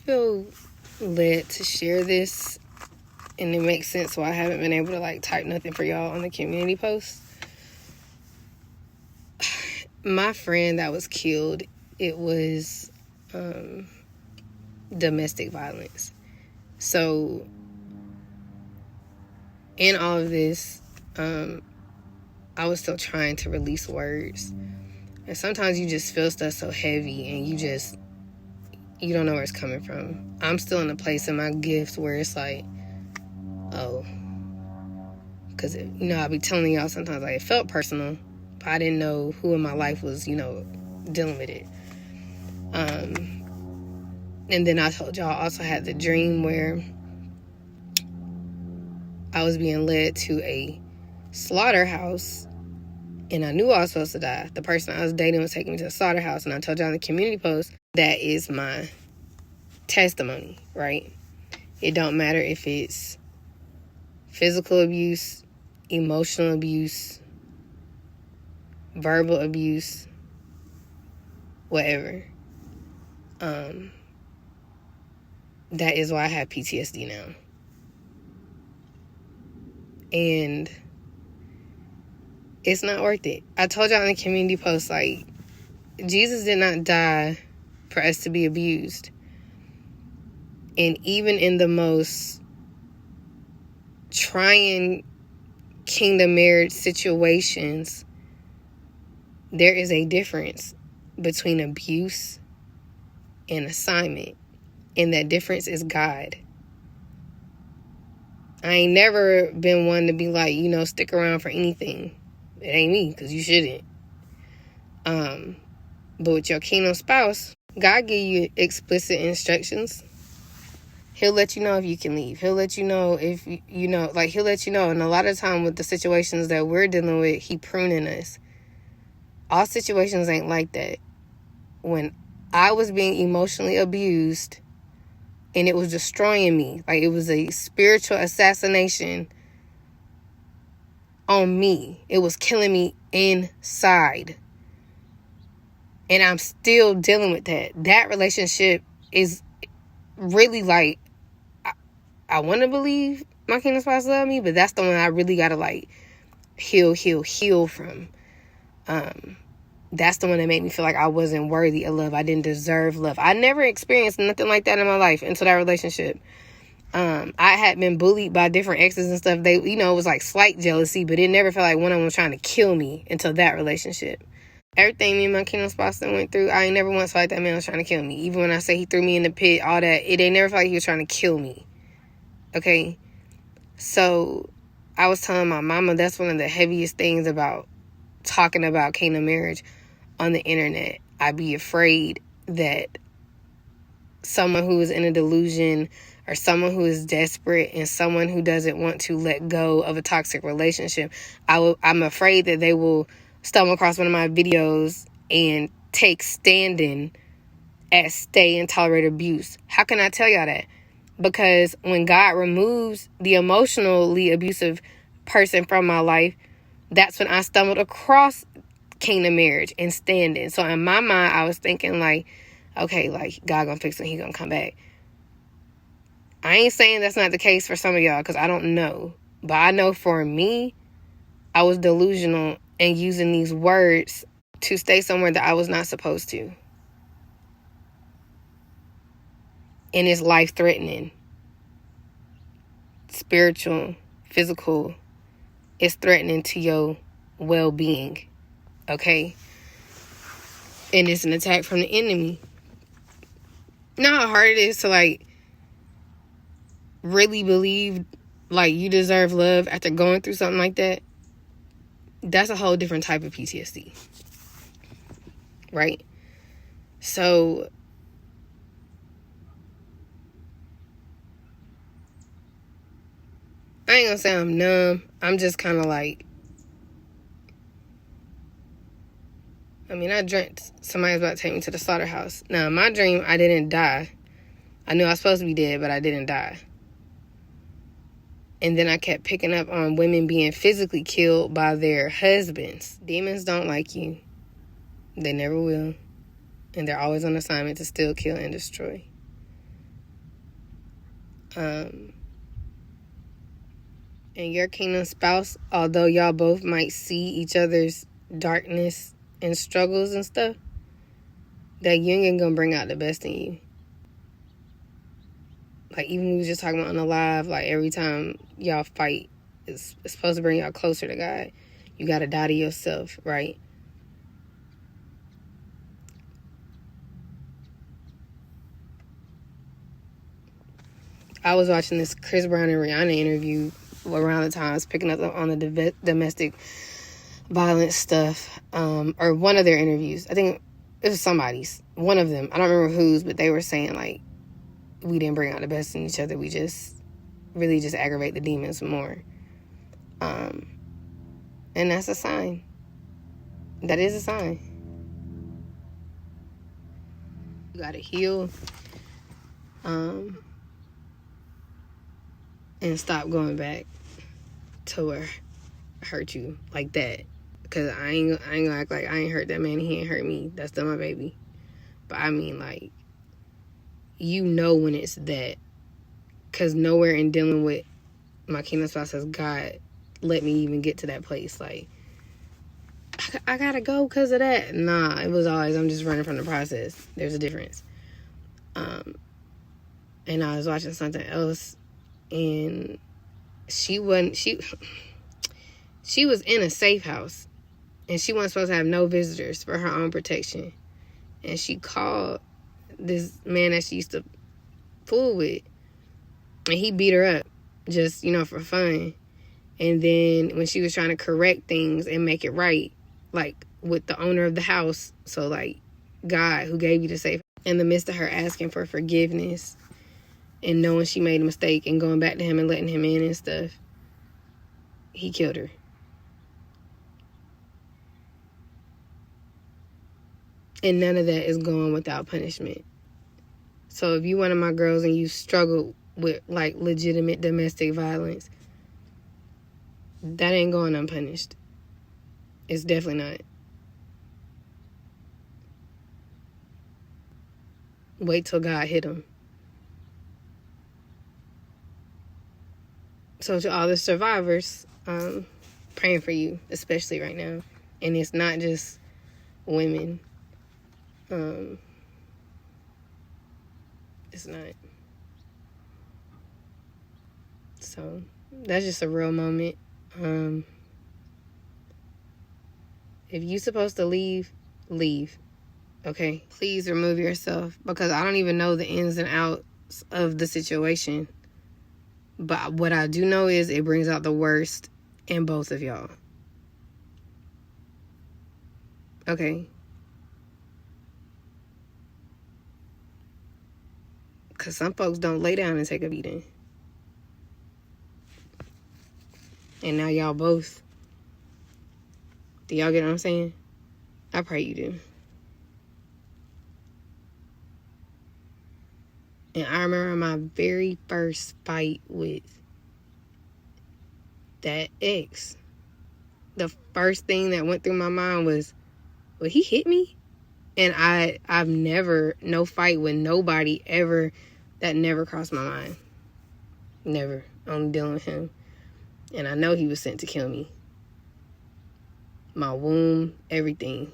feel led to share this, and it makes sense why I haven't been able to like type nothing for y'all on the community post. My friend that was killed, it was domestic violence. So in all of this, I was still trying to release words. And sometimes you just feel stuff so heavy and you don't know where it's coming from. I'm still in a place in my gift where it's like, oh, because, I'll be telling y'all sometimes like it felt personal, but I didn't know who in my life was, dealing with it. And then I told y'all I also had the dream where I was being led to a slaughterhouse, and I knew I was supposed to die. The person I was dating was taking me to the slaughterhouse, and I told y'all in the community post, that is my testimony, right? It don't matter if it's physical abuse, emotional abuse, verbal abuse, whatever. That is why I have PTSD now. And it's not worth it. I told y'all in the community post, like, Jesus did not die for us to be abused. And even in the most trying kingdom marriage situations, there is a difference between abuse and assignment. And that difference is God. I ain't never been one to be like, stick around for anything. It ain't me, because you shouldn't. But with your kingdom spouse, God give you explicit instructions. He'll let you know if you can leave. He'll let you know if, he'll let you know. And a lot of time with the situations that we're dealing with, he pruning us. All situations ain't like that. When I was being emotionally abused, and it was destroying me. Like, it was a spiritual assassination on me. It was killing me inside. And I'm still dealing with that. That relationship is really like, I want to believe my kingdom spouse love me, but that's the one I really got to like heal from. That's the one that made me feel like I wasn't worthy of love. I didn't deserve love. I never experienced nothing like that in my life until that relationship. I had been bullied by different exes and stuff. They, it was like slight jealousy, but it never felt like one of them was trying to kill me until that relationship. Everything me and my kingdom spouse went through, I ain't never once felt like that man was trying to kill me. Even when I say he threw me in the pit, all that, it ain't never felt like he was trying to kill me. Okay? So, I was telling my mama that's one of the heaviest things about talking about kingdom marriage on the internet. I'd be afraid that someone who is in a delusion or someone who is desperate and someone who doesn't want to let go of a toxic relationship, I'm afraid that they will stumble across one of my videos and take standing at stay and tolerate abuse. How can I tell y'all that? Because when God removes the emotionally abusive person from my life, that's when I stumbled across kingdom marriage and standing. So in my mind, I was thinking like, okay, like God gonna fix it, he gonna come back. I ain't saying that's not the case for some of y'all, because I don't know. But I know for me, I was delusional and using these words to stay somewhere that I was not supposed to. And it's life-threatening. Spiritual, physical. It's threatening to your well-being. Okay? And it's an attack from the enemy. You know how hard it is to, like, really believe, like, you deserve love after going through something like that? That's a whole different type of PTSD. Right? So, I ain't gonna say I'm numb. I'm just kind of like, I dreamt somebody was about to take me to the slaughterhouse. Now, in my dream, I didn't die. I knew I was supposed to be dead, but I didn't die. And then I kept picking up on women being physically killed by their husbands. Demons don't like you. They never will. And they're always on assignment to steal, kill, and destroy. And your kingdom spouse, although y'all both might see each other's darkness and struggles and stuff, that union gonna bring out the best in you. Like, even we was just talking about on the live, like, every time y'all fight, it's supposed to bring y'all closer to God. You gotta die to yourself, right? I was watching this Chris Brown and Rihanna interview around the time I was picking up on the domestic violence stuff, or one of their interviews. I think it was somebody's, one of them. I don't remember whose, but they were saying, like, we didn't bring out the best in each other. We just really just aggravate the demons more. And that's a sign. That is a sign. You gotta heal. And stop going back to where I hurt you like that. Because I ain't gonna act like I ain't hurt that man. He ain't hurt me. That's still my baby. But I mean, like, you know when it's that. Because nowhere in dealing with my kingdom spouse has God let me even get to that place. Like, I gotta go because of that. Nah, it was always, I'm just running from the process. There's a difference. And I was watching something else, and she was in a safe house, and she wasn't supposed to have no visitors for her own protection. And she called this man that she used to fool with, and he beat her up just, for fun. And then when she was trying to correct things and make it right, like with the owner of the house, so like God who gave you the safe, in the midst of her asking for forgiveness and knowing she made a mistake and going back to him and letting him in and stuff, he killed her. And none of that is going without punishment. So if you one of my girls and you struggle with, like, legitimate domestic violence, that ain't going unpunished. It's definitely not. Wait till God hit him. So to all the survivors, praying for you, especially right now. And it's not just women. It's not. So that's just a real moment. If you supposed to leave, leave. Okay? Please remove yourself, because I don't even know the ins and outs of the situation. But what I do know is it brings out the worst in both of y'all. Okay? Because some folks don't lay down and take a beating. And now y'all both. Do y'all get what I'm saying? I pray you do. And I remember my very first fight with that ex. The first thing that went through my mind was, well, he hit me? And I've never, no fight with nobody ever, that never crossed my mind. Never. Only dealing with him. And I know he was sent to kill me. My womb, everything.